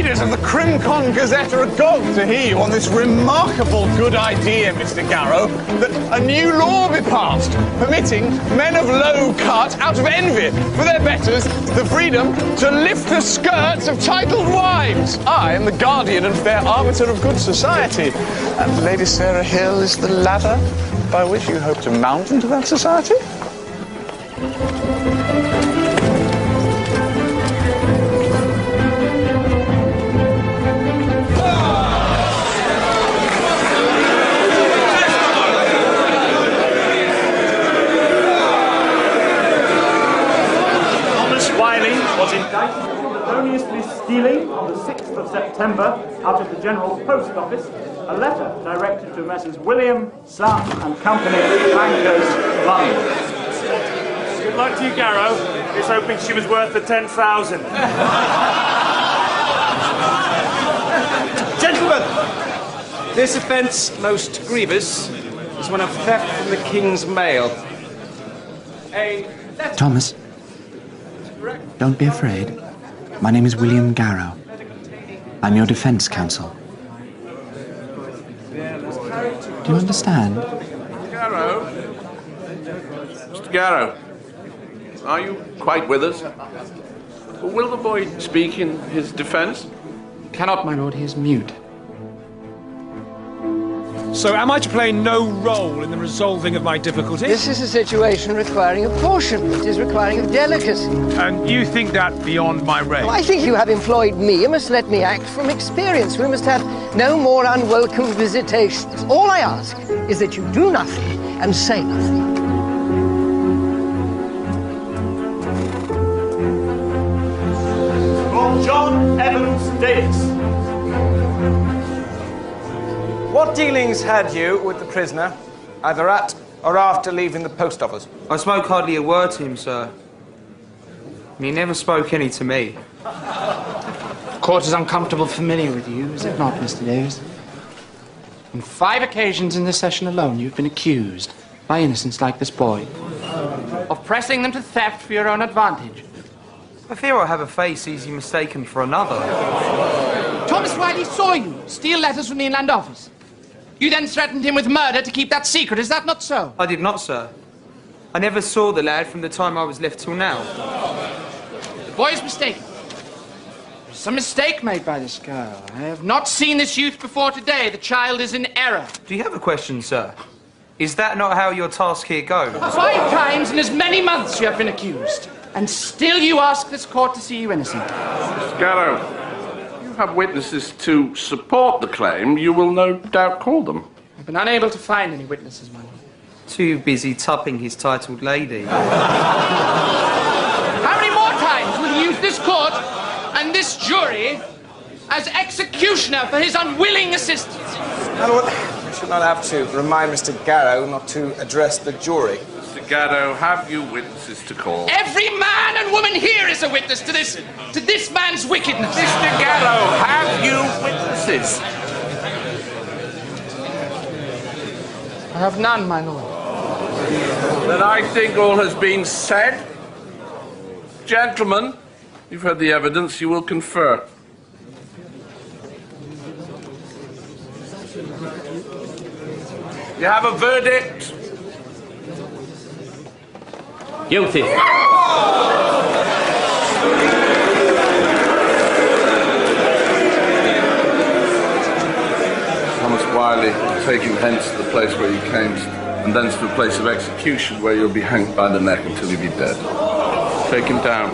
readers of the Crimcon Gazette are agog to hear you on this remarkable good idea, Mr. Garrow, that a new law be passed, permitting men of low cut, out of envy for their betters, the freedom to lift the skirts of titled wives. I am the guardian and fair arbiter of good society, and Lady Sarah Hill is the ladder by which you hope to mount into that society? Was indicted for feloniously stealing on the 6th of September out of the General Post Office a letter directed to Messrs. William, Son and Company, Bankers, London. Good luck to you, Garrow. Here's hoping she was worth the 10,000. Gentlemen, this offence, most grievous, is one of theft from the King's mail. Thomas, don't be afraid. My name is William Garrow. I'm your defense counsel. Do you understand? Garrow? Mr. Garrow, are you quite with us? Will the boy speak in his defense? Cannot, my lord. He is mute. So am I to play no role in the resolving of my difficulties? This is a situation requiring apportionment. It is requiring of delicacy. And you think that beyond my range? Oh, I think you have employed me. You must let me act from experience. We must have no more unwelcome visitations. All I ask is that you do nothing and say nothing. Lord John Evans Davis. What dealings had you with the prisoner, either at or after leaving the post office? I spoke hardly a word to him, sir. And he never spoke any to me. The court is uncomfortable familiar with you, is it not, Mr. Davis? On 5 occasions in this session alone, you've been accused, by innocents like this boy, of pressing them to theft for your own advantage. I fear I have a face easily mistaken for another. Thomas Wiley saw you steal letters from the Inland Office. You then threatened him with murder to keep that secret, is that not so? I did not, sir. I never saw the lad from the time I was left till now. The boy is mistaken. There's some mistake made by this girl. I have not seen this youth before today. The child is in error. Do you have a question, sir? Is that not how your task here goes? 5 times in as many months you have been accused. And still you ask this court to see you innocent. Mr. Garrow, you have witnesses to support the claim. You will no doubt call them. I've been unable to find any witnesses, my lord. Too busy tupping his titled lady. How many more times will he use this court and this jury as executioner for his unwilling assistance? My lord, I should not have to remind Mr. Garrow not to address the jury. Mr. Garrow, have you witnesses to call? Every man and woman here is a witness to this man's wickedness. Mr. Garrow, have you witnesses? I have none, my lord. Then I think all has been said. Gentlemen, you've heard the evidence. You will confer. You have a verdict. Guilty. Thomas Wiley, take him hence to the place where you came, and thence to the place of execution where you'll be hanged by the neck until you be dead. Take him down.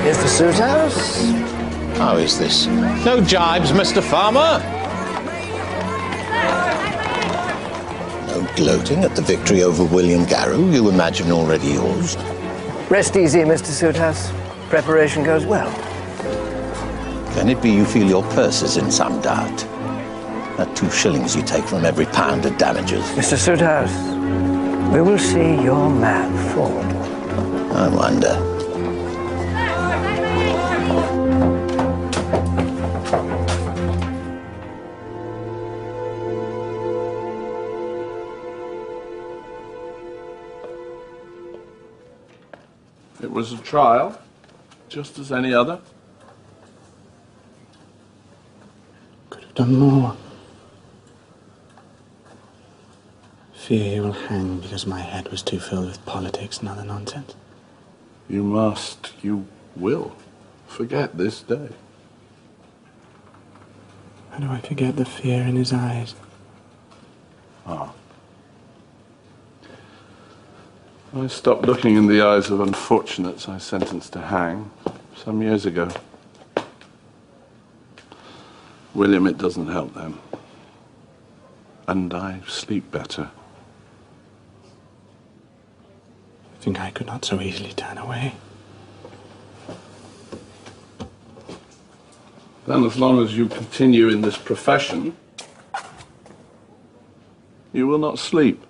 Here's the suit house. How is this? No jibes, Mr. Farmer? No gloating at the victory over William Garrow you imagine already yours. Rest easy, Mr. Suithouse. Preparation goes well. Can it be you feel your purse is in some doubt? That 2 shillings you take from every pound of damages. Mr. Suithouse, we will see your man fall. I wonder. It was a trial, just as any other. Could have done more. Fear you will hang because my head was too filled with politics and other nonsense. You must, you will, forget this day. How do I forget the fear in his eyes? Ah. I stopped looking in the eyes of unfortunates I sentenced to hang some years ago. William, it doesn't help them. And I sleep better. I think I could not so easily turn away. Then as long as you continue in this profession, you will not sleep.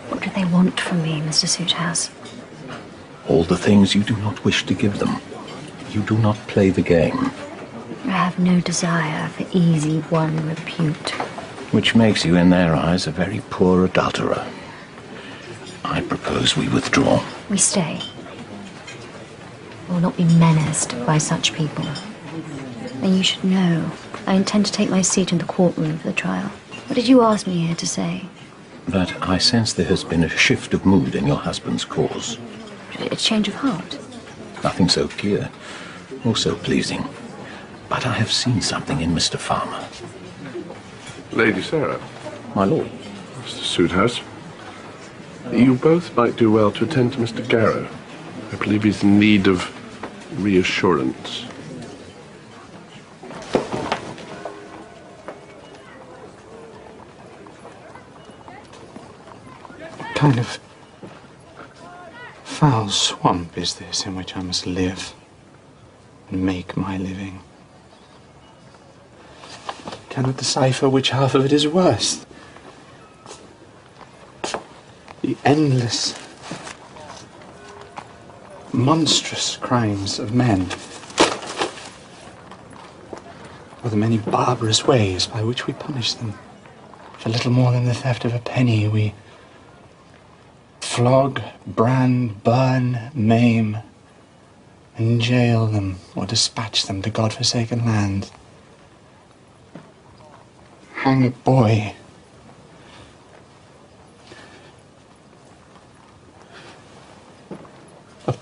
What do they want from me, Mr. Soothouse? All the things you do not wish to give them. You do not play the game. I have no desire for easy-won repute. Which makes you, in their eyes, a very poor adulterer. I propose we withdraw. We stay. We will not be menaced by such people. And you should know, I intend to take my seat in the courtroom for the trial. What did you ask me here to say? That I sense there has been a shift of mood in your husband's cause. A change of heart? Nothing so clear, or so pleasing. But I have seen something in Mr. Farmer. Lady Sarah. My lord. Mr. Soothouse. You both might do well to attend to Mr. Garrow. I believe he's in need of reassurance. What kind of foul swamp is this in which I must live and make my living? I cannot decipher which half of it is worse. The endless, monstrous crimes of men, or the many barbarous ways by which we punish them. For little more than the theft of a penny, we flog, brand, burn, maim, and jail them or dispatch them to God-forsaken lands. Hang a boy. A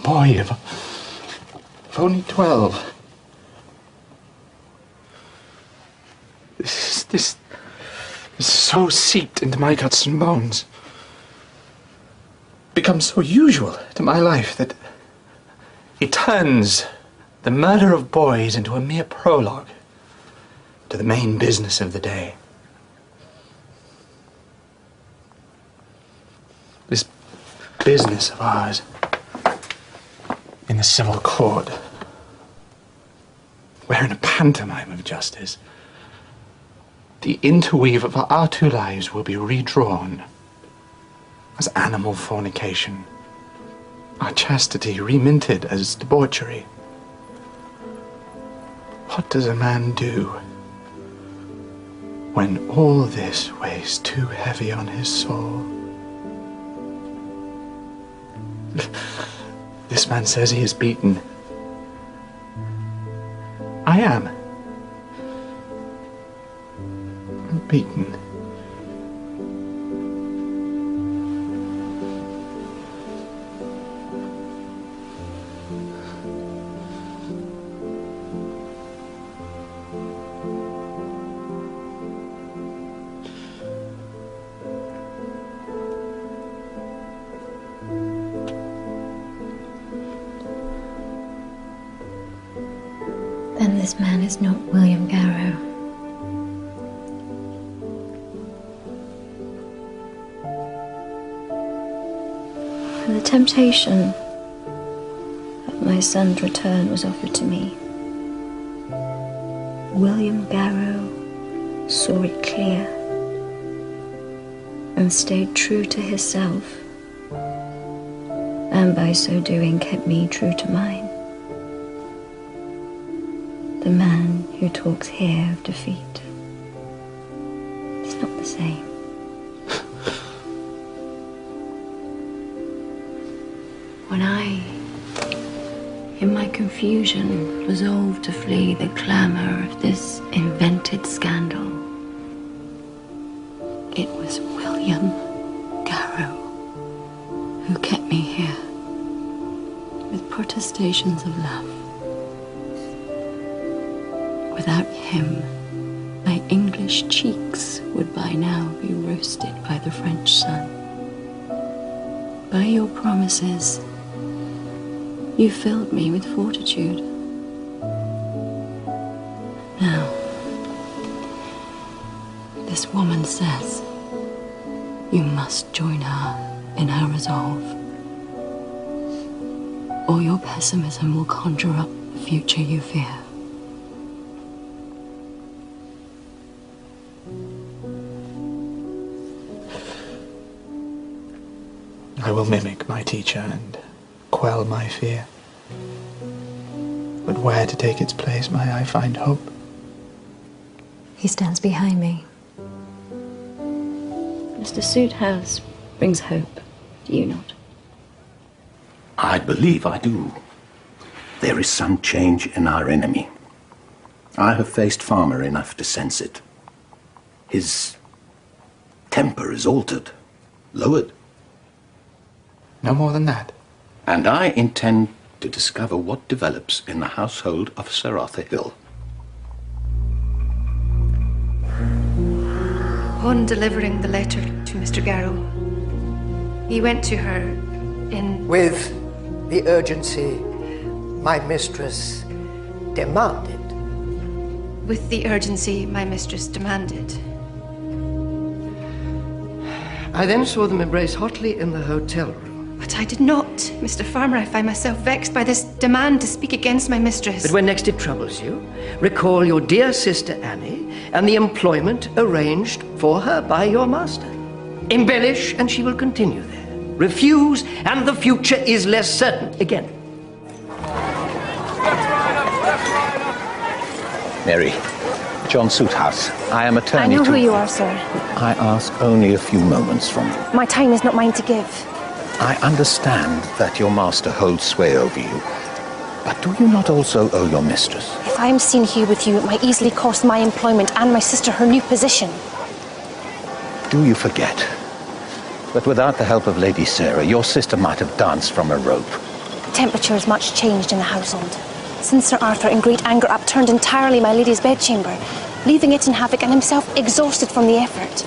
boy of only 12. This is so seeped into my guts and bones, becomes so usual to my life that it turns the murder of boys into a mere prologue to the main business of the day. This business of ours in the civil court, where in a pantomime of justice, the interweave of our two lives will be redrawn as animal fornication, our chastity reminted as debauchery. What does a man do when all this weighs too heavy on his soul? This man says he is beaten. I am. I'm beaten. Then This man is not William Garrow. The temptation of my son's return was offered to me. William Garrow saw it clear and stayed true to himself, and by so doing kept me true to mine. The man who talks here of defeat is not the same. When I, in my confusion, resolved to flee the clamour of this invented scandal, it was William Garrow who kept me here with protestations of love. Without him, my English cheeks would by now be roasted by the French sun. By your promises, you filled me with fortitude. Now, this woman says you must join her in her resolve, or your pessimism will conjure up the future you fear. I will mimic my teacher and quell my fear. But where to take its place may I find hope? He stands behind me. Mr. Suithouse brings hope, do you not? I believe I do. There is some change in our enemy. I have faced Farmer enough to sense it. His temper is altered, lowered. No more than that. And I intend to discover what develops in the household of Sir Arthur Hill. Upon delivering the letter to Mr. Garrow, he went to her in... With the urgency my mistress demanded. With the urgency my mistress demanded. I then saw them embrace hotly in the hotel room. But I did not. Mr. Farmer, I find myself vexed by this demand to speak against my mistress. But when next it troubles you, recall your dear sister Annie and the employment arranged for her by your master. Embellish and she will continue there. Refuse and the future is less certain again. Mary, John Suithouse, I am attorney I know to... who you are, sir. I ask only a few moments from you. My time is not mine to give. I understand that your master holds sway over you, but do you not also owe your mistress? If I am seen here with you, it might easily cost my employment and my sister her new position. Do you forget that without the help of Lady Sarah, your sister might have danced from a rope? The temperature is much changed in the household. Since Sir Arthur, in great anger, upturned entirely my lady's bedchamber, leaving it in havoc and himself exhausted from the effort.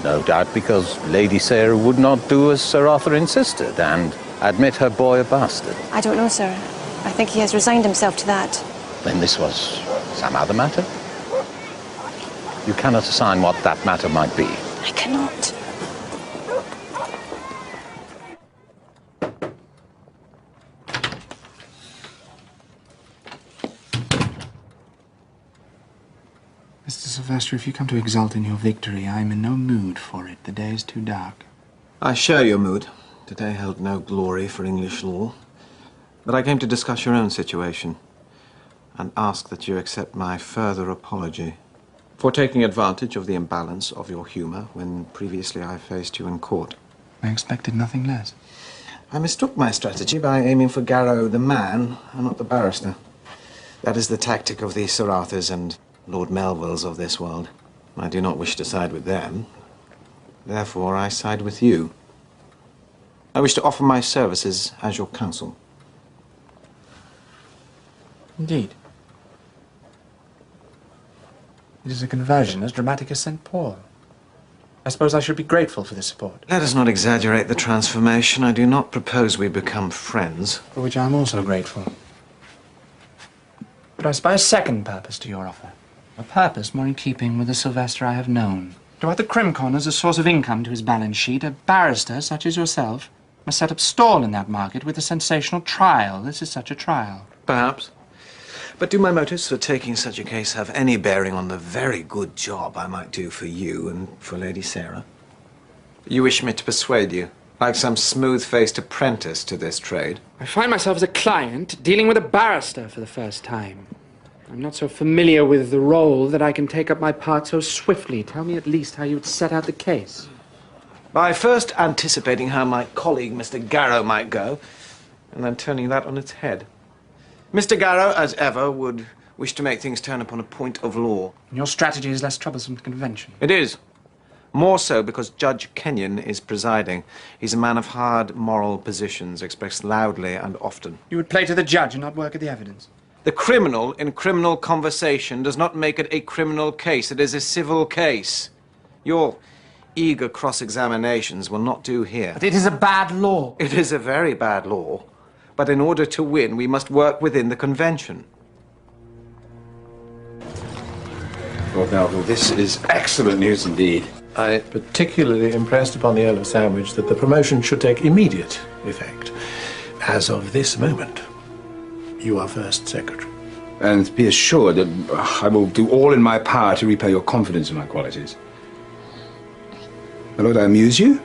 No doubt because Lady Sarah would not do as Sir Arthur insisted and admit her boy a bastard. I don't know, sir. I think he has resigned himself to that. Then this was some other matter? You cannot assign what that matter might be. I cannot. Mr. Sylvester, if you come to exult in your victory, I am in no mood for it. The day is too dark. I share your mood. Today held no glory for English law. But I came to discuss your own situation and ask that you accept my further apology for taking advantage of the imbalance of your humor when previously I faced you in court. I expected nothing less. I mistook my strategy by aiming for Garrow the man and not the barrister. That is the tactic of the Sir Arthurs and Lord Melvilles of this world. I do not wish to side with them. Therefore, I side with you. I wish to offer my services as your counsel. Indeed. It is a conversion as dramatic as St. Paul. I suppose I should be grateful for the support. Let us not exaggerate the transformation. I do not propose we become friends. For which I am also grateful. But I spy a second purpose to your offer. A purpose more in keeping with the Sylvester I have known. To add the Crimcon as a source of income to his balance sheet, a barrister such as yourself must set up stall in that market with a sensational trial. This is such a trial. Perhaps. But do my motives for taking such a case have any bearing on the very good job I might do for you and for Lady Sarah? You wish me to persuade you, like some smooth-faced apprentice to this trade? I find myself as a client dealing with a barrister for the first time. I'm not so familiar with the role that I can take up my part so swiftly. Tell me at least how you would set out the case. By first anticipating how my colleague, Mr. Garrow, might go, and then turning that on its head. Mr. Garrow, as ever, would wish to make things turn upon a point of law. Your strategy is less troublesome than convention. It is. More so because Judge Kenyon is presiding. He's a man of hard moral positions, expressed loudly and often. You would play to the judge and not work at the evidence. The criminal in criminal conversation does not make it a criminal case. It is a civil case. Your eager cross-examinations will not do here. But it is a bad law. It is a very bad law. But in order to win, we must work within the convention. Lord Melville, this is excellent news indeed. I particularly impressed upon the Earl of Sandwich that the promotion should take immediate effect. As of this moment, you are First Secretary. And be assured that I will do all in my power to repay your confidence in my qualities. My lord, I amuse you?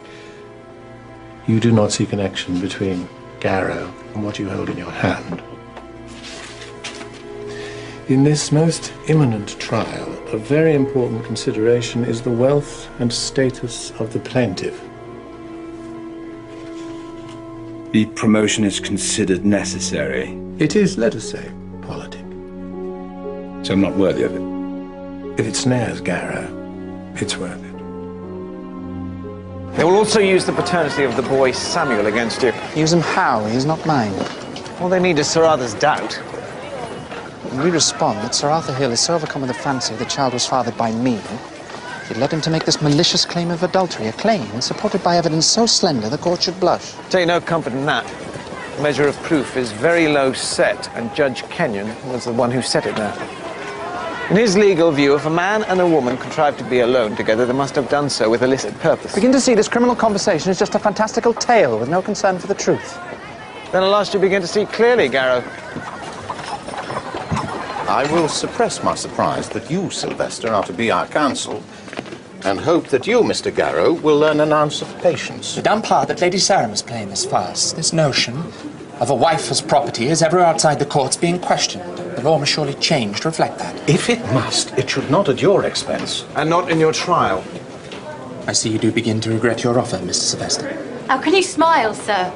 You do not see connection between Garrow and what you hold in your hand. In this most imminent trial, a very important consideration is the wealth and status of the plaintiff. The promotion is considered necessary. It is, let us say, politic. So I'm not worthy of it. If it snares Garrow, it's worth it. They will also use the paternity of the boy Samuel against you. Use him how? He is not mine. All they need is Sir Arthur's doubt. When we respond that Sir Arthur Hill is so overcome with the fancy the child was fathered by me, it led him to make this malicious claim of adultery, a claim supported by evidence so slender the court should blush. Take no comfort in that. The measure of proof is very low set, and Judge Kenyon was the one who set it there. In his legal view, if a man and a woman contrive to be alone together, they must have done so with illicit purpose. Begin to see this criminal conversation is just a fantastical tale with no concern for the truth. Then at last you begin to see clearly, Garrow. I will suppress my surprise that you, Sylvester, are to be our counsel, and hope that you, Mr. Garrow, will learn an ounce of patience. The dumb part that Lady Sarah must play in this farce, this notion of a wife as property is ever outside the courts being questioned. The law must surely change to reflect that. If it must, it should not at your expense. And not in your trial. I see you do begin to regret your offer, Mr. Sylvester. How can you smile, sir?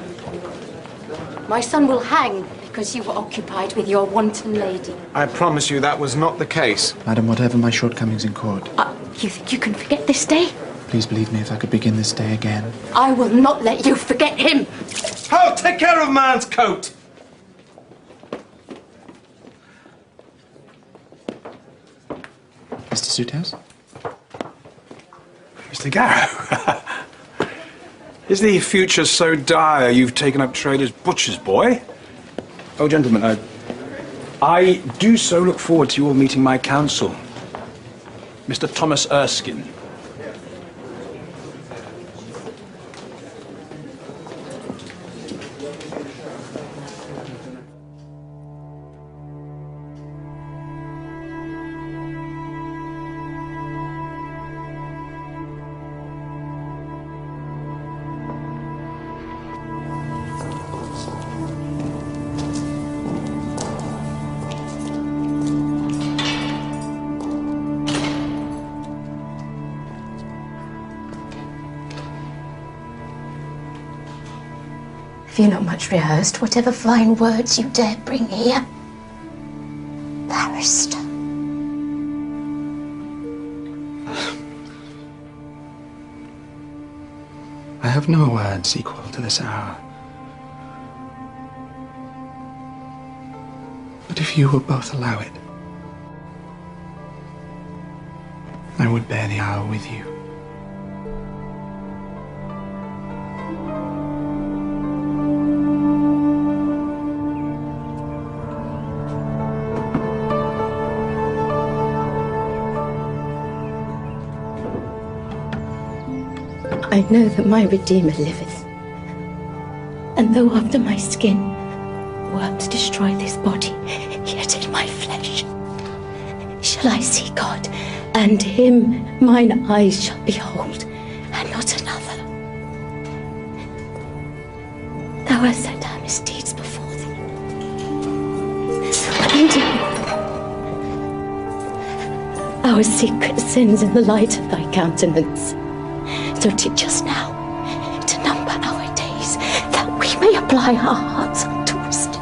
My son will hang because you were occupied with your wanton lady. I promise you that was not the case. Madam, whatever my shortcomings in court, You think you can forget this day? please believe me if I could begin this day again. I will not let you forget him. Oh, take care of man's coat! Mr. Suithouse? Mr. Garrow, is the future so dire you've taken up trade as butcher's boy? Oh, gentlemen, I do so look forward to your meeting my counsel, Mr. Thomas Erskine. Have you not much rehearsed whatever fine words you dare bring here? Barrister. I have no words equal to this hour. But if you will both allow it, I would bear the hour with you. I know that my Redeemer liveth. And though after my skin worms destroy this body, yet in my flesh shall I see God, and him mine eyes shall behold, and not another. Thou hast set our misdeeds before thee, and our secret sins in the light of thy countenance. So teach us now to number our days, that we may apply our hearts unto wisdom.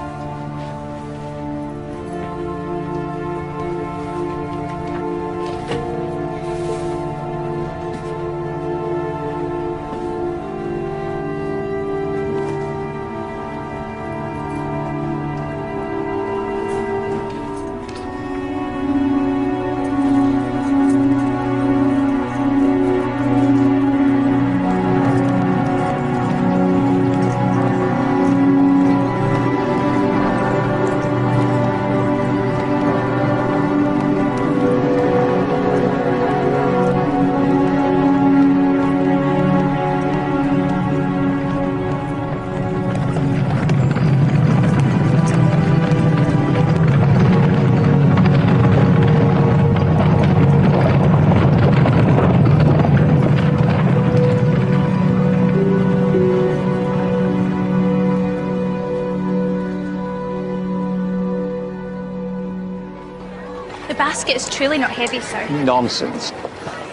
The basket is truly not heavy, sir. Nonsense.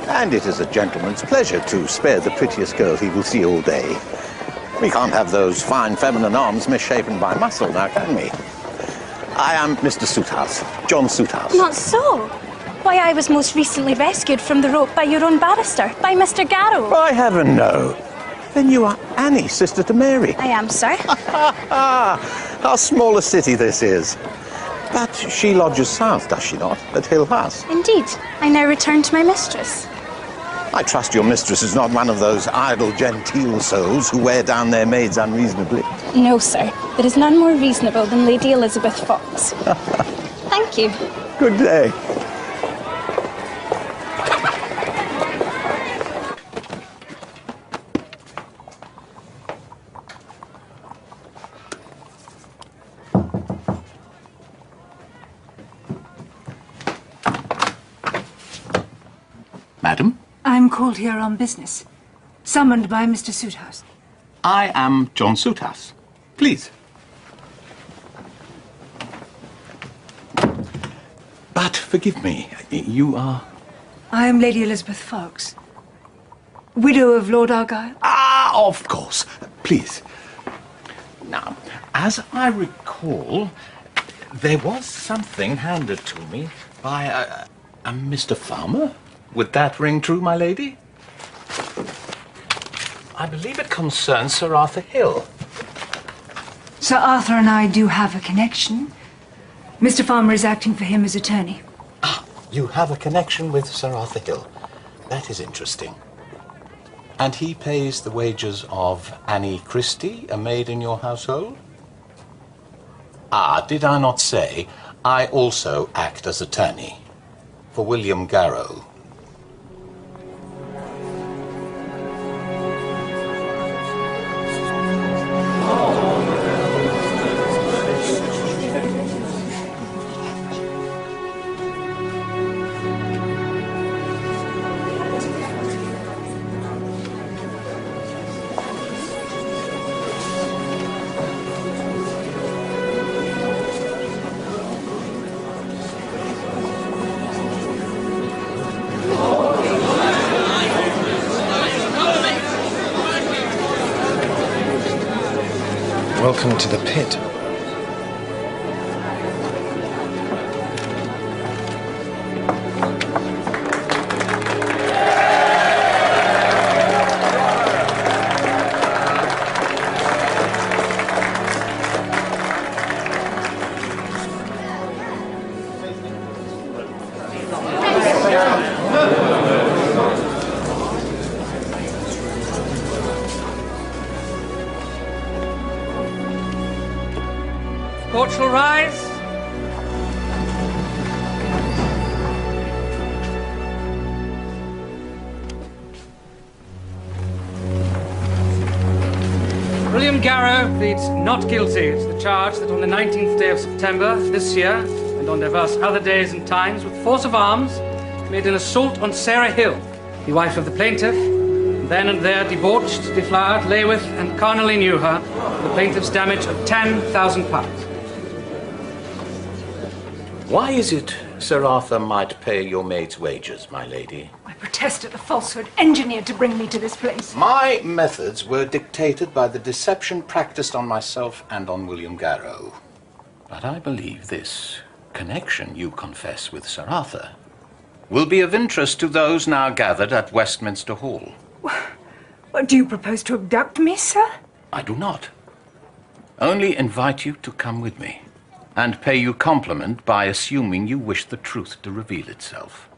And it is a gentleman's pleasure to spare the prettiest girl he will see all day. We can't have those fine feminine arms misshapen by muscle now, can we? I am Mr. Soothouse, John Soothouse. Not so. Why, I was most recently rescued from the rope by your own barrister, by Mr. Garrow. By heaven, no. Then you are Annie, sister to Mary. I am, sir. How small a city this is. But she lodges south, does she not, at Hill House? Indeed. I now return to my mistress. I trust your mistress is not one of those idle, genteel souls who wear down their maids unreasonably. No, sir. There is none more reasonable than Lady Elizabeth Fox. Thank you. Good day. Madam? I'm called here on business. Summoned by Mr. Soothouse. I am John Soothouse. Please. But forgive me, you are... I am Lady Elizabeth Fox, widow of Lord Argyle. Ah, of course. Please. Now, as I recall, there was something handed to me by a Mr. Farmer. Would that ring true, my lady? I believe it concerns Sir Arthur Hill. Sir Arthur and I do have a connection. Mr. Farmer is acting for him as attorney. Ah, you have a connection with Sir Arthur Hill. That is interesting. And he pays the wages of Annie Christie, a maid in your household? Ah, did I not say I also act as attorney for William Garrow? Welcome to the pit. William Garrow pleads not guilty to the charge that on the 19th day of September this year, and on diverse other days and times, with force of arms, made an assault on Sarah Hill, the wife of the plaintiff, and then and there debauched, deflowered, lay with, and carnally knew her, for the plaintiff's damage of £10,000. Why is it Sir Arthur might pay your maid's wages, my lady? I protest at the falsehood engineered to bring me to this place. My methods were dictated by the deception practiced on myself and on William Garrow. But I believe this connection you confess with Sir Arthur will be of interest to those now gathered at Westminster Hall. What, do you propose to abduct me, sir? I do not. Only invite you to come with me and pay you compliment by assuming you wish the truth to reveal itself.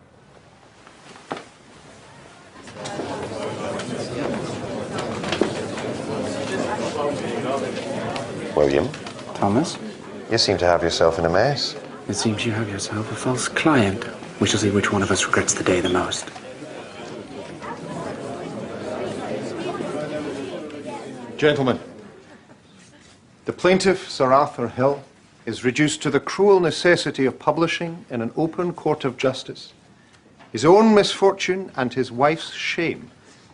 William? Thomas? You seem to have yourself in a mess. It seems you have yourself a false client. We shall see which one of us regrets the day the most. Gentlemen, the plaintiff, Sir Arthur Hill, is reduced to the cruel necessity of publishing in an open court of justice his own misfortune and his wife's shame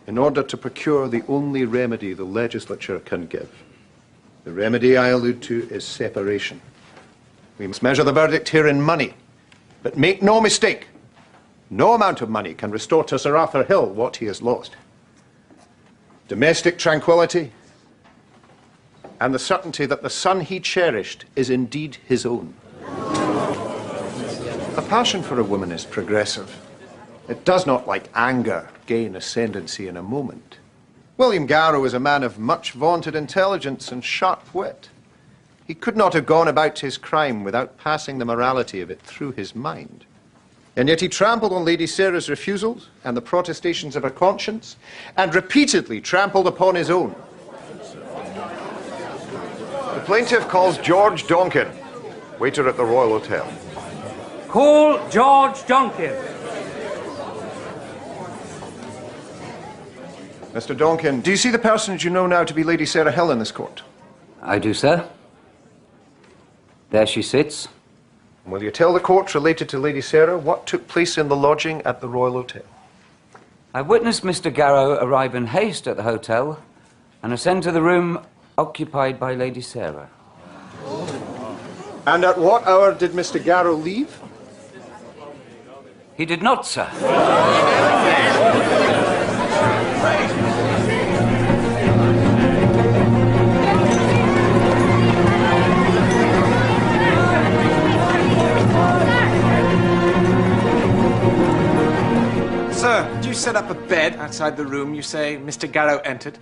in order to procure the only remedy the legislature can give. The remedy I allude to is separation. We must measure the verdict here in money, but make no mistake, no amount of money can restore to Sir Arthur Hill what he has lost. Domestic tranquility and the certainty that the son he cherished is indeed his own. A passion for a woman is progressive. It does not, like anger, gain ascendancy in a moment. William Garrow is a man of much vaunted intelligence and sharp wit. He could not have gone about his crime without passing the morality of it through his mind. And yet he trampled on Lady Sarah's refusals and the protestations of her conscience, and repeatedly trampled upon his own. The plaintiff calls George Donkin, waiter at the Royal Hotel. Call George Donkin. Mr. Donkin, do you see the persons you know now to be Lady Sarah Hill in this court? I do, sir. There she sits. And will you tell the court related to Lady Sarah what took place in the lodging at the Royal Hotel? I witnessed Mr. Garrow arrive in haste at the hotel and ascend to the room occupied by Lady Sarah. And at what hour did Mr. Garrow leave? He did not, sir. Sir, did you set up a bed outside the room you say Mr. Garrow entered?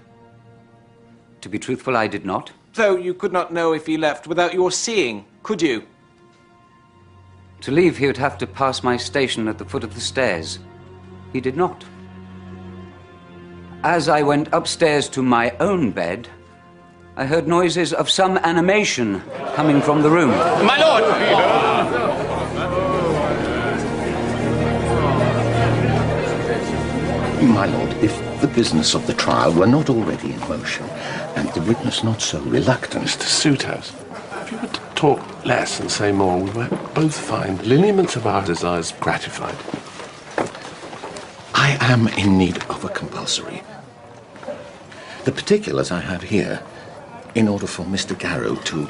To be truthful, I did not. So you could not know if he left without your seeing, could you? To leave, he would have to pass my station at the foot of the stairs. He did not. As I went upstairs to my own bed, I heard noises of some animation coming from the room. My lord! My lord, if the business of the trial were not already in motion, and the witness not so reluctant... Mr. Suithouse, if you were to talk less and say more, we might both find the lineaments of our desires gratified. I am in need of a compulsory. The particulars I have here, in order for Mr. Garrow to...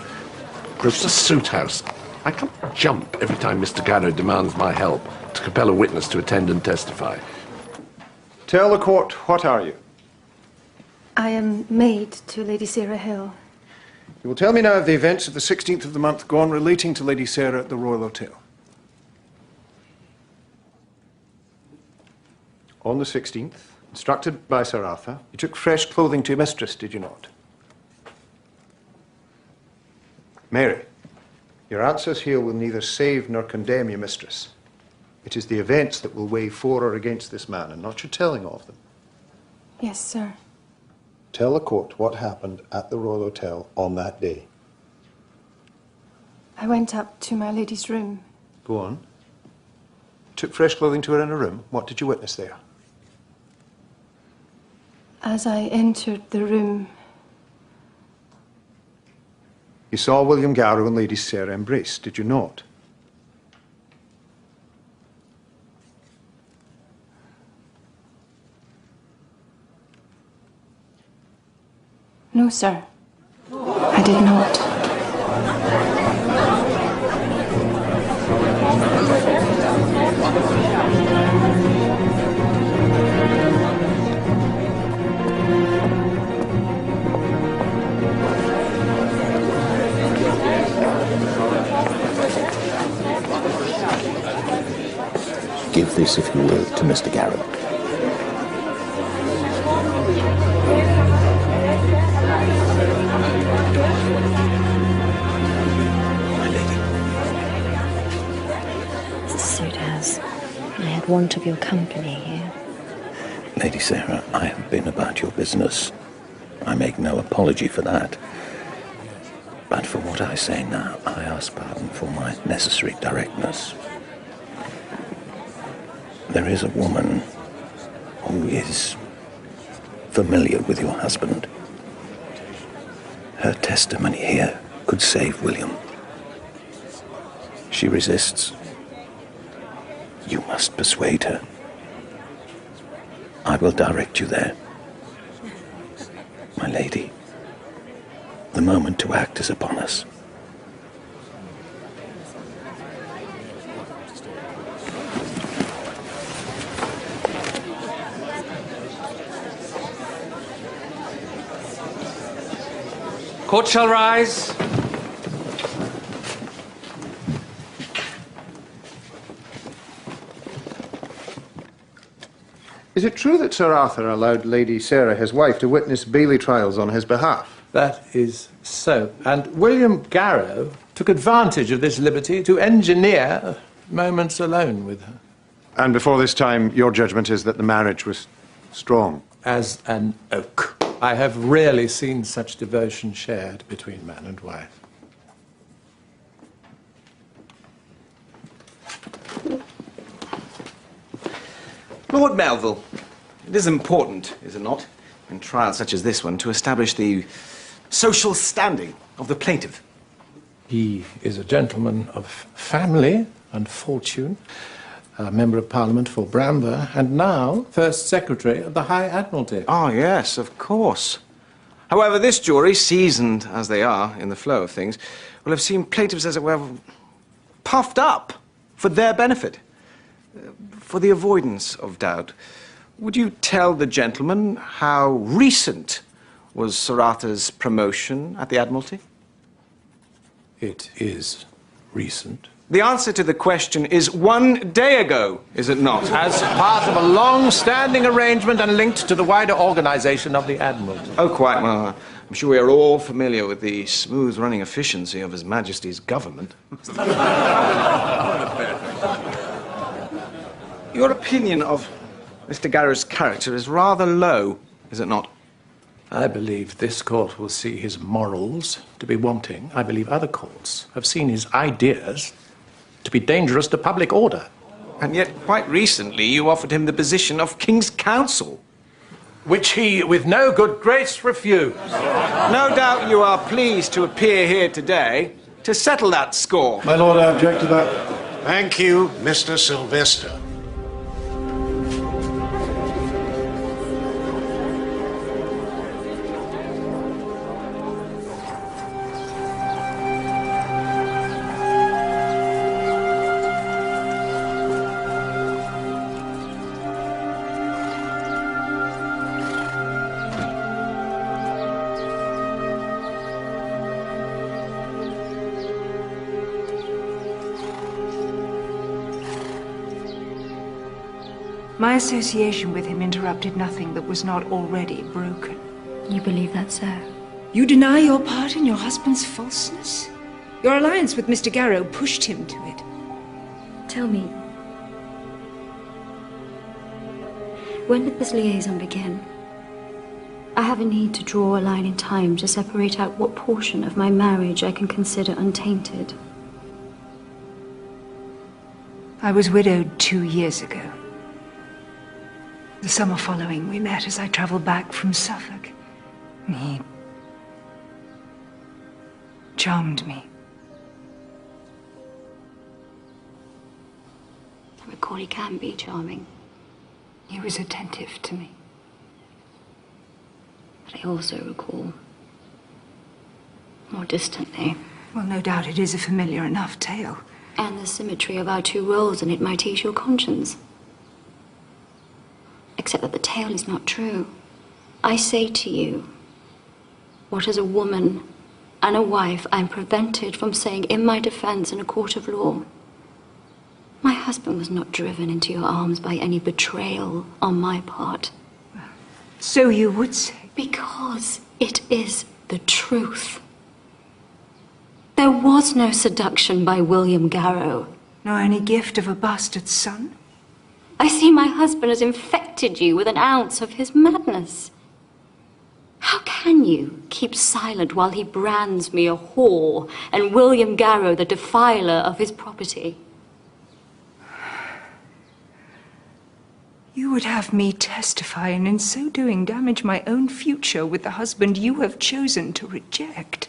Mr. Suithouse, I can't jump every time Mr. Garrow demands my help to compel a witness to attend and testify. Tell the court, what are you? I am maid to Lady Sarah Hill. You will tell me now of the events of the 16th of the month gone relating to Lady Sarah at the Royal Hotel. On the 16th, instructed by Sir Arthur, you took fresh clothing to your mistress, did you not? Mary, your answers here will neither save nor condemn your mistress. It is the events that will weigh for or against this man, and not your telling of them. Yes, sir. Tell the court what happened at the Royal Hotel on that day. I went up to my lady's room. Go on. Took fresh clothing to her in her room. What did you witness there? As I entered the room, You saw William Garrow and Lady Sarah embrace, did you not? No, sir. I did not. Give this, if you will, to Mr. Garrow. Mr. Suithouse, I had want of your company here. Lady Sarah, I have been about your business. I make no apology for that. But for what I say now, I ask pardon for my necessary directness. There is a woman who is familiar with your husband. Her testimony here could save William. She resists. You must persuade her. I will direct you there. My lady, the moment to act is upon us. Court shall rise. Is it true that Sir Arthur allowed Lady Sarah, his wife, to witness Bailey trials on his behalf? That is so. And William Garrow took advantage of this liberty to engineer moments alone with her. And before this time, your judgment is that the marriage was strong? As an oak. I have rarely seen such devotion shared between man and wife. Lord Melville, it is important, is it not, in trials such as this one, to establish the social standing of the plaintiff? He is a gentleman of family and fortune, a Member of Parliament for Bramber, and now First Secretary of the High Admiralty. Ah, yes, of course. However, this jury, seasoned as they are in the flow of things, will have seen plaintiffs, as it were, puffed up for their benefit, for the avoidance of doubt. Would you tell the gentleman how recent was Sir Arthur's promotion at the Admiralty? It is recent. The answer to the question is 1 day ago, is it not? As part of a long-standing arrangement and linked to the wider organisation of the Admiralty. Oh, quite well. I'm sure we are all familiar with the smooth-running efficiency of His Majesty's government. Your opinion of Mr. Garrow's character is rather low, is it not? I believe this court will see his morals to be wanting. I believe other courts have seen his ideas to be dangerous to public order. And yet, quite recently, you offered him the position of King's Counsel. Which he, with no good grace, refused. No doubt you are pleased to appear here today to settle that score. My lord, I object to that. Thank you, Mr. Sylvester. My association with him interrupted nothing that was not already broken. You believe that, sir? You deny your part in your husband's falseness? Your alliance with Mr. Garrow pushed him to it. Tell me, when did this liaison begin? I have a need to draw a line in time to separate out what portion of my marriage I can consider untainted. I was widowed 2 years ago. The summer following, we met as I travelled back from Suffolk. And he charmed me. I recall he can be charming. He was attentive to me. But I also recall, more distantly, Well, no doubt it is a familiar enough tale. and the symmetry of our two roles in it might ease your conscience. Except that the tale is not true. I say to you, what as a woman and a wife I'm prevented from saying in my defense in a court of law. My husband was not driven into your arms by any betrayal on my part. So you would say? Because it is the truth. There was no seduction by William Garrow. Nor any gift of a bastard son? I see my husband has infected you with an ounce of his madness. How can you keep silent while he brands me a whore and William Garrow the defiler of his property? You would have me testify, and in so doing damage my own future with the husband you have chosen to reject.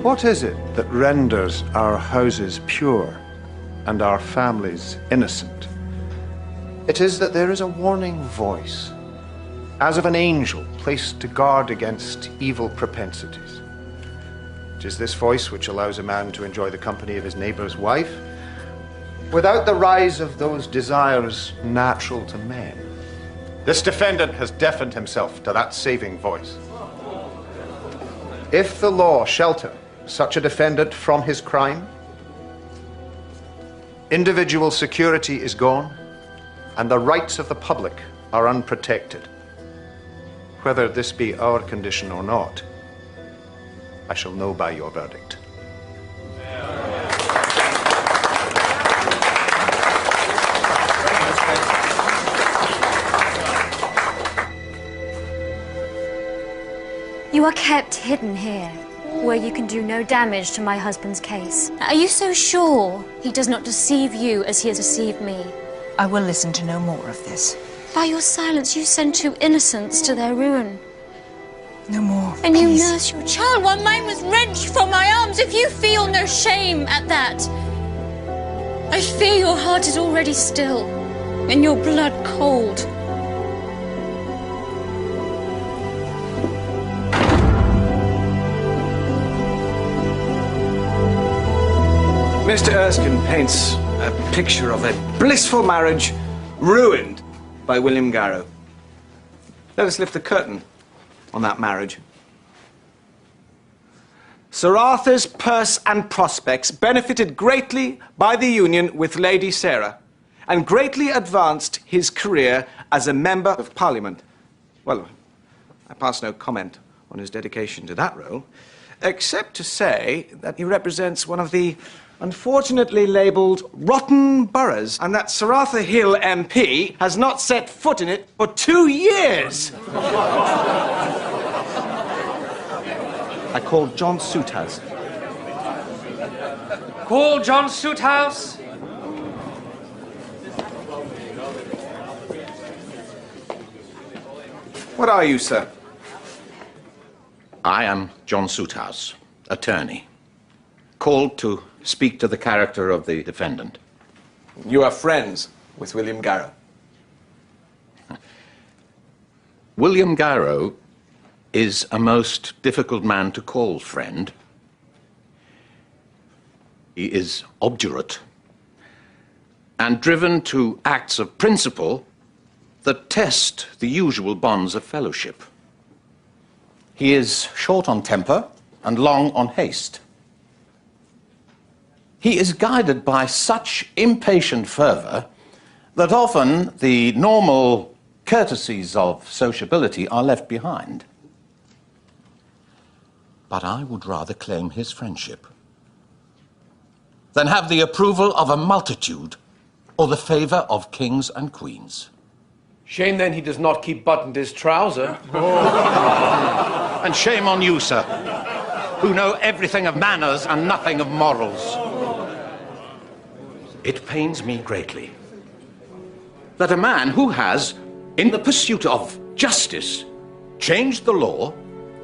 What is it that renders our houses pure and our families innocent? It is that there is a warning voice, as of an angel placed to guard against evil propensities. It is this voice which allows a man to enjoy the company of his neighbor's wife without the rise of those desires natural to men. This defendant has deafened himself to that saving voice. If the law shelter such a defendant from his crime, individual security is gone and the rights of the public are unprotected. Whether this be our condition or not, I shall know by your verdict. You are kept hidden here, where you can do no damage to my husband's case. Are you so sure he does not deceive you as he has deceived me? I will listen to no more of this. By your silence, you send two innocents to their ruin. No more, And you please. nurse your child while mine was wrenched from my arms. If you feel no shame at that, I fear your heart is already still and your blood cold. Mr. Erskine paints a picture of a blissful marriage ruined by William Garrow. Let us lift the curtain on that marriage. Sir Arthur's purse and prospects benefited greatly by the union with Lady Sarah and greatly advanced his career as a member of Parliament. Well, I pass no comment on his dedication to that role, except to say that he represents one of the unfortunately labelled rotten boroughs, and that Sir Arthur Hill MP has not set foot in it for 2 years. I called John Soothouse. Call John Soothouse. What are you, sir? I am John Soothouse, attorney, called to speak to the character of the defendant. You are friends with William Garrow. William Garrow is a most difficult man to call friend. He is obdurate and driven to acts of principle that test the usual bonds of fellowship. He is short on temper and long on haste. He is guided by such impatient fervor that often the normal courtesies of sociability are left behind. But I would rather claim his friendship than have the approval of a multitude or the favour of kings and queens. Shame then he does not keep buttoned his trouser. And shame on you, sir, who know everything of manners and nothing of morals. It pains me greatly that a man who has, in the pursuit of justice, changed the law,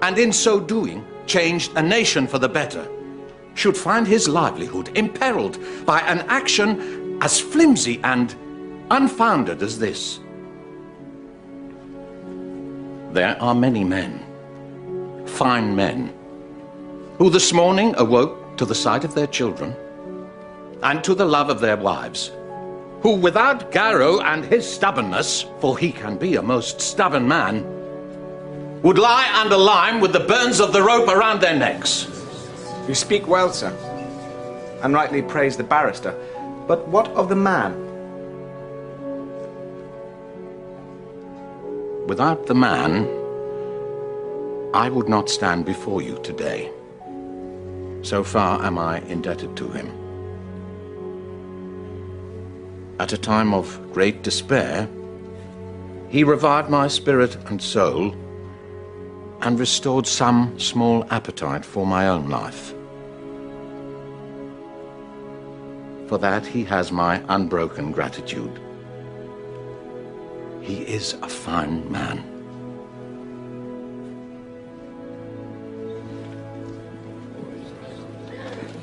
and in so doing, changed a nation for the better, should find his livelihood imperiled by an action as flimsy and unfounded as this. There are many men, fine men, who this morning awoke to the sight of their children and to the love of their wives, who without Garrow and his stubbornness, for he can be a most stubborn man, would lie under lime with the burns of the rope around their necks. You speak well, sir, and rightly praise the barrister. But what of the man? Without the man, I would not stand before you today. So far am I indebted to him. At a time of great despair, he revived my spirit and soul and restored some small appetite for my own life. For that he has my unbroken gratitude. He is a fine man.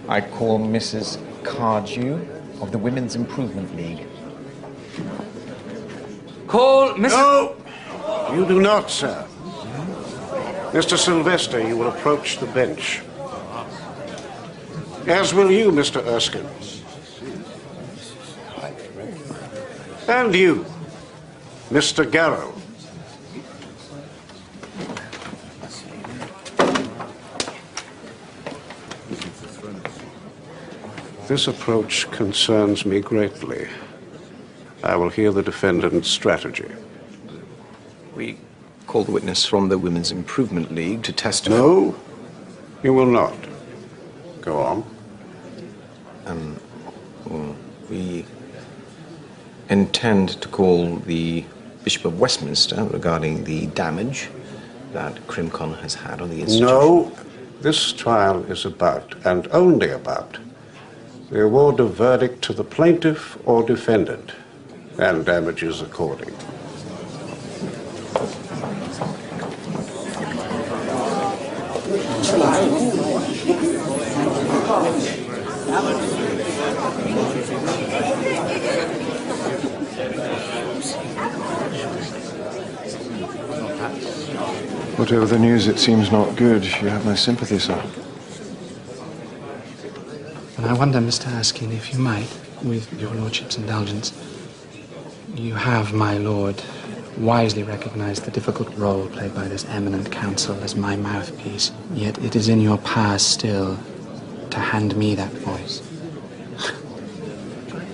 I call Mrs. Cardew of the Women's Improvement League. Call Mrs. No, you do not, sir. Mr. Sylvester, you will approach the bench. As will you, Mr. Erskine. And you, Mr. Garrow. This approach concerns me greatly. I will hear the defendant's strategy. We call the witness from the Women's Improvement League to testify. No, you will not. Go on. Well, we intend to call the Bishop of Westminster regarding the damage that Crimcon has had on the institution. No, this trial is about, and only about, the award of verdict to the plaintiff or defendant, and damages according. Whatever the news, it seems not good. You have my sympathy, sir. And I wonder, Mr. Erskine, if you might, with your lordship's indulgence, you have, my lord, wisely recognized the difficult role played by this eminent counsel as my mouthpiece. Yet it is in your power still to hand me that voice.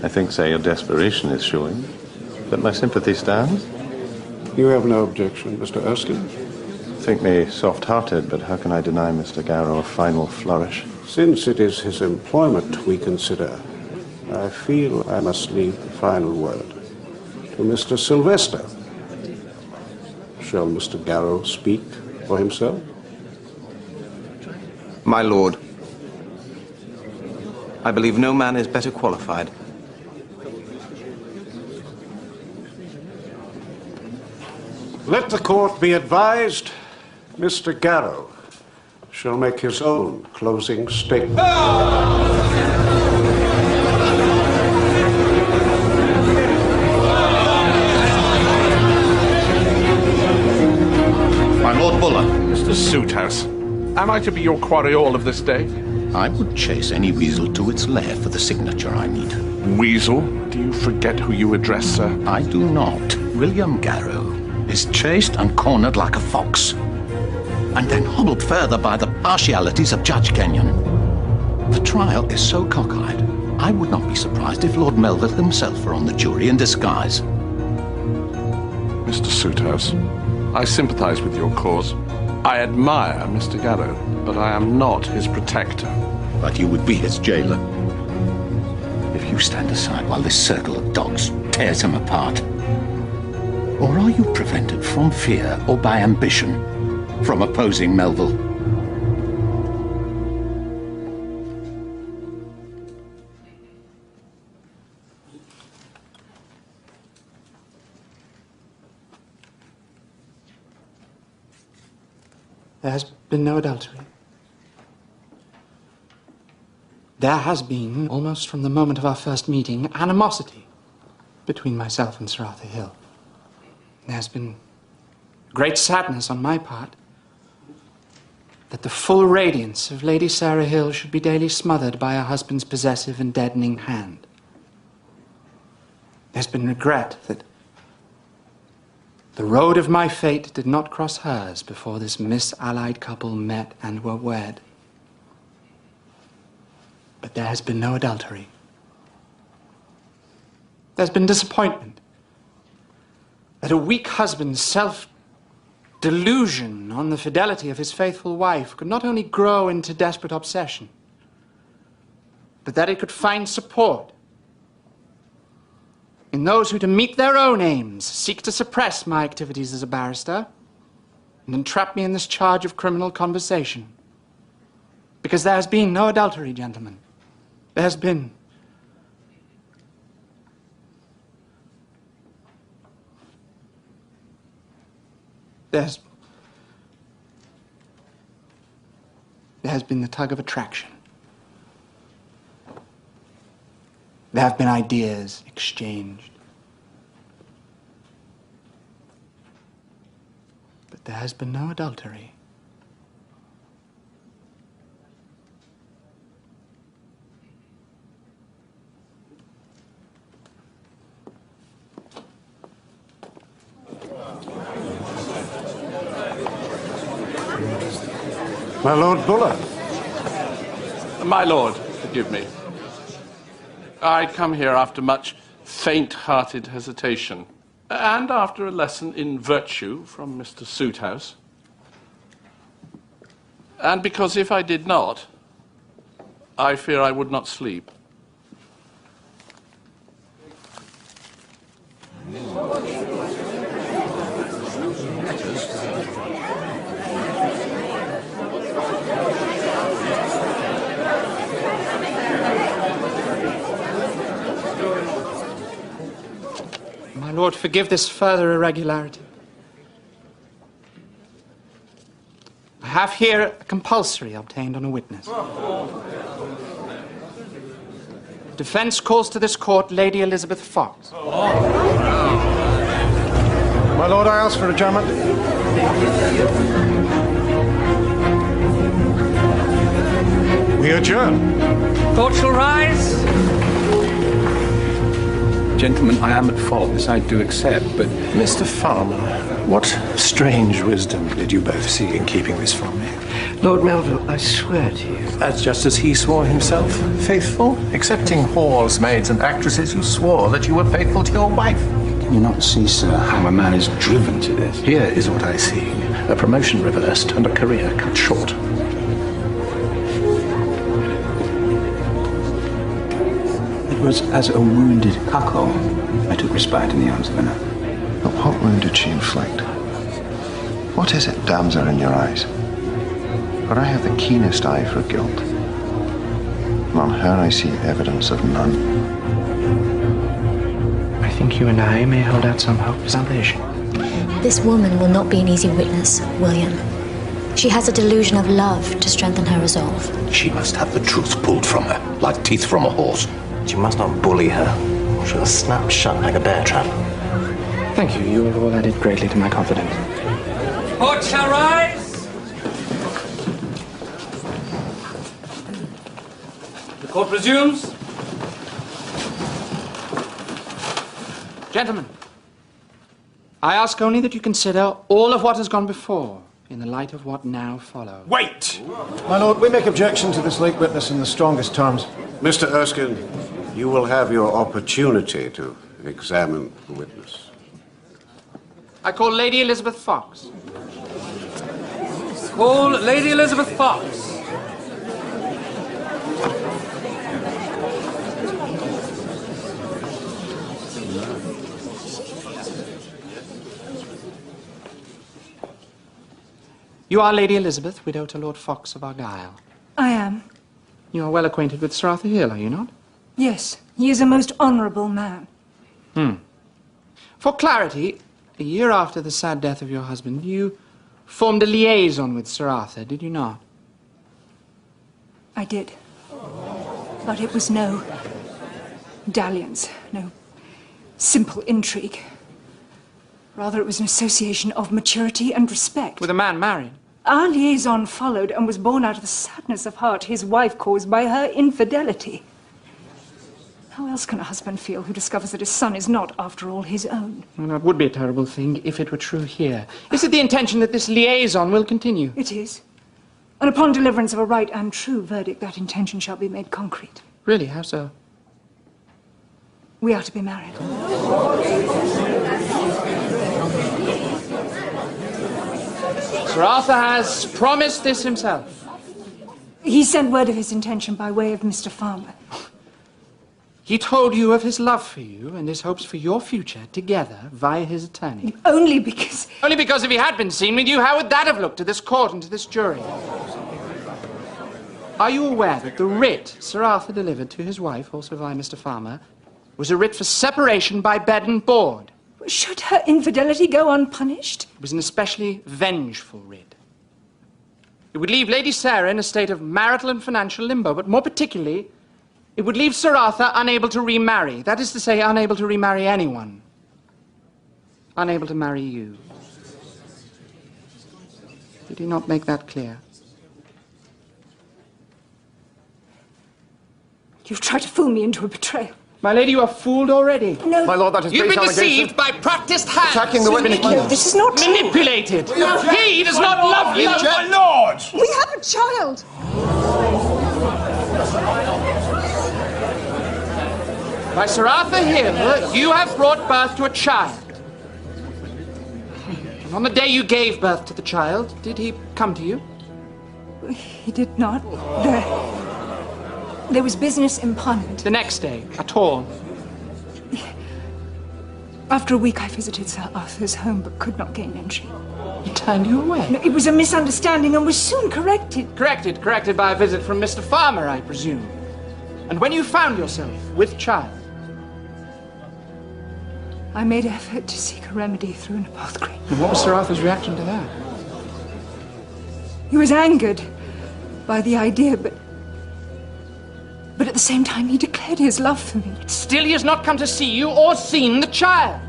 I think, sir, your desperation is showing. But my sympathy stands. You have no objection, Mr. Erskine? Think me soft-hearted, but how can I deny Mr. Garrow a final flourish? Since it is his employment we consider, I feel I must leave the final word to Mr. Sylvester. Shall Mr. Garrow speak for himself? My lord, I believe no man is better qualified. Let the court be advised, Mr. Garrow shall make his own closing statement. My Lord Buller. Mr. Suithouse, am I to be your quarry all of this day? I would chase any weasel to its lair for the signature I need. Weasel? Do you forget who you address, sir? I do not. William Garrow is chased and cornered like a fox, and then hobbled further by the partialities of Judge Kenyon. The trial is so cockeyed, I would not be surprised if Lord Melville himself were on the jury in disguise. Mr. Soothouse, I sympathize with your cause. I admire Mr. Garrow, but I am not his protector. But you would be his jailer. If you stand aside while this circle of dogs tears him apart. Or are you prevented from fear or by ambition from opposing Melville? There has been no adultery. There has been, almost from the moment of our first meeting, animosity between myself and Sir Arthur Hill. There has been great sadness on my part that the full radiance of Lady Sarah Hill should be daily smothered by her husband's possessive and deadening hand. There's been regret that the road of my fate did not cross hers before this misallied couple met and were wed. But there has been no adultery. There's been disappointment that a weak husband's self-delusion on the fidelity of his faithful wife could not only grow into desperate obsession, but that it could find support in those who, to meet their own aims, seek to suppress my activities as a barrister and entrap me in this charge of criminal conversation. Because there has been no adultery, gentlemen. There has been. There has been the tug of attraction. There have been ideas exchanged. But there has been no adultery. My Lord Buller. My lord, forgive me. I come here after much faint-hearted hesitation, and after a lesson in virtue from Mr. Soothouse. And because if I did not, I fear I would not sleep. My lord, forgive this further irregularity. I have here a compulsory obtained on a witness. The defense calls to this court Lady Elizabeth Fox. My Lord, I ask for adjournment. We adjourn. Court shall rise. Gentlemen, I am at fault, this I do accept, but Mr. Farmer, what strange wisdom did you both see in keeping this from me? Lord Melville, I swear to you. That's just as he swore himself, faithful. Excepting whores, maids, and actresses, you swore that you were faithful to your wife. Can you not see, sir, how a man is driven to this? Here is what I see. A promotion reversed and a career cut short. It was as a wounded cuckold I took respite in the arms of Anna. But what wound did she inflict? What is it damns her in your eyes? For I have the keenest eye for guilt. And on her I see evidence of none. I think you and I may hold out some hope for salvation. This woman will not be an easy witness, William. She has a delusion of love to strengthen her resolve. She must have the truth pulled from her, like teeth from a horse. You must not bully her, or she'll snap shut like a bear trap. Thank you. You have all added greatly to my confidence. Court shall rise. The court resumes. Gentlemen, I ask only that you consider all of what has gone before in the light of what now follows. Wait! My lord, we make objection to this late witness in the strongest terms. Mr. Erskine, You will have your opportunity to examine the witness. I call Lady Elizabeth Fox. Call Lady Elizabeth Fox. You are Lady Elizabeth, widow to Lord Fox of Argyll. I am. You are well acquainted with Sir Arthur Hill, are you not? Yes, he is a most honourable man. For clarity, a year after the sad death of your husband, you formed a liaison with Sir Arthur, did you not? I did. But it was no dalliance, no simple intrigue. Rather, it was an association of maturity and respect. With a man married? Our liaison followed and was born out of the sadness of heart his wife caused by her infidelity. How else can a husband feel who discovers that his son is not, after all, his own? Well, that would be a terrible thing if it were true here. Is it the intention that this liaison will continue? It is. And upon deliverance of a right and true verdict, that intention shall be made concrete. Really? How so? We are to be married. Sir Arthur has promised this himself. He sent word of his intention by way of Mr. Farmer. He told you of his love for you and his hopes for your future together via his attorney. Only because... Only because if he had been seen with you, how would that have looked to this court and to this jury? Are you aware that the writ Sir Arthur delivered to his wife, also via Mr. Farmer, was a writ for separation by bed and board? Should her infidelity go unpunished? It was an especially vengeful writ. It would leave Lady Sarah in a state of marital and financial limbo, but more particularly, it would leave Sir Arthur unable to remarry. That is to say, unable to remarry anyone. Unable to marry you. Did he not make that clear? You've tried to fool me into a betrayal. My lady, you are fooled already. No. My lord, that is You've based been allegation. deceived by practiced hands. Attacking the witness. No, this is not true. Manipulated. He does not love you. My lord! We have a child. By Sir Arthur Hill, you have brought birth to a child. And on the day you gave birth to the child, did he come to you? He did not. There was business in Parliament. The next day, at all? After a week, I visited Sir Arthur's home, but could not gain entry. He turned you away? No, it was a misunderstanding and was soon corrected. Corrected by a visit from Mr. Farmer, I presume. And when you found yourself with child? I made effort to seek a remedy through an apothecary. And what was Sir Arthur's reaction to that? He was angered by the idea, but at the same time he declared his love for me. Still he has not come to see you or seen the child.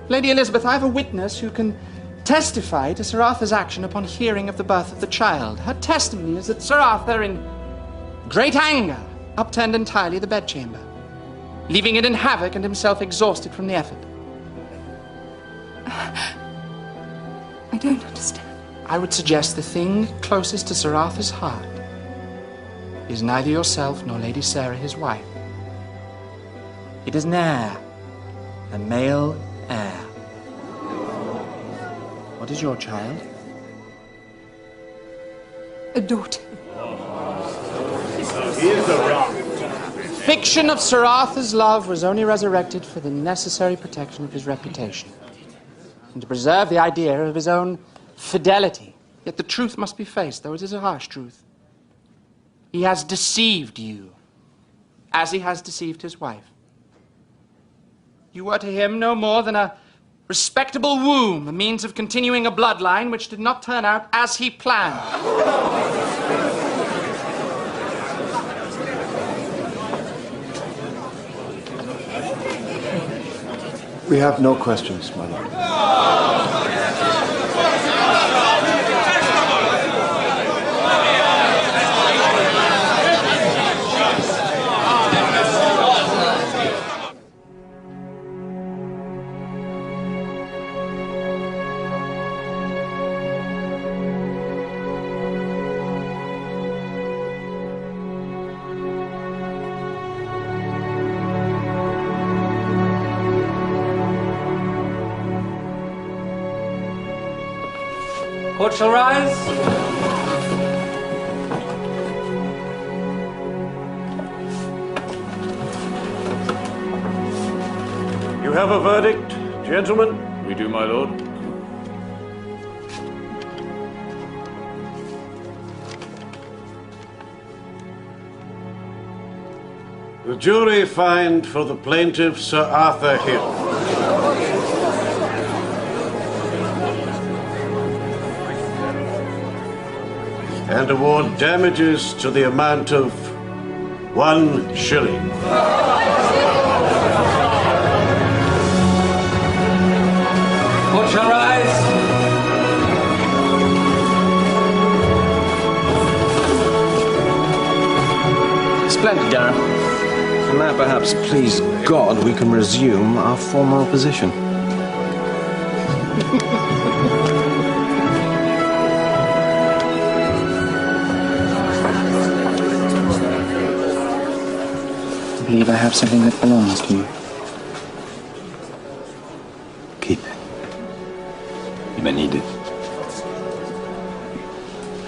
Lady Elizabeth, I have a witness who can testify to Sir Arthur's action upon hearing of the birth of the child. Her testimony is that Sir Arthur, in great anger, upturned entirely the bedchamber, leaving it in havoc and himself exhausted from the effort. I don't understand. I would suggest the thing closest to Sir Arthur's heart is neither yourself nor Lady Sarah, his wife. It is an heir, a male heir. What is your child? A daughter. Fiction of Sir Arthur's love was only resurrected for the necessary protection of his reputation and to preserve the idea of his own fidelity. Yet the truth must be faced, though it is a harsh truth. He has deceived you, as he has deceived his wife. You were to him no more than a respectable womb, a means of continuing a bloodline which did not turn out as he planned. We have no questions, my lord. Court shall rise. You have a verdict, gentlemen? We do, my lord. The jury find for the plaintiff, Sir Arthur Hill. And award damages to the amount of 1 shilling. Court shall rise. Splendid, Garrow. And now perhaps, please God, we can resume our former opposition. I believe I have something that belongs to you. Keep it. You may need it.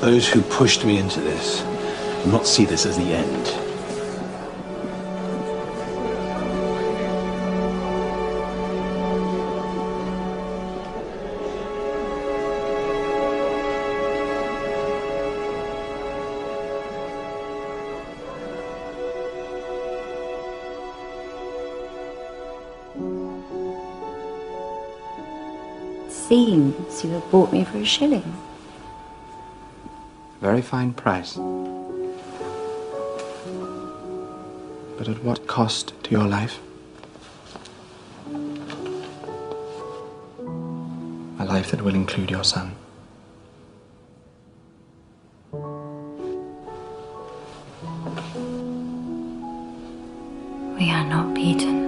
Those who pushed me into this will not see this as the end. Seems you have bought me for a shilling. Very fine price. But at what cost to your life? A life that will include your son. We are not beaten.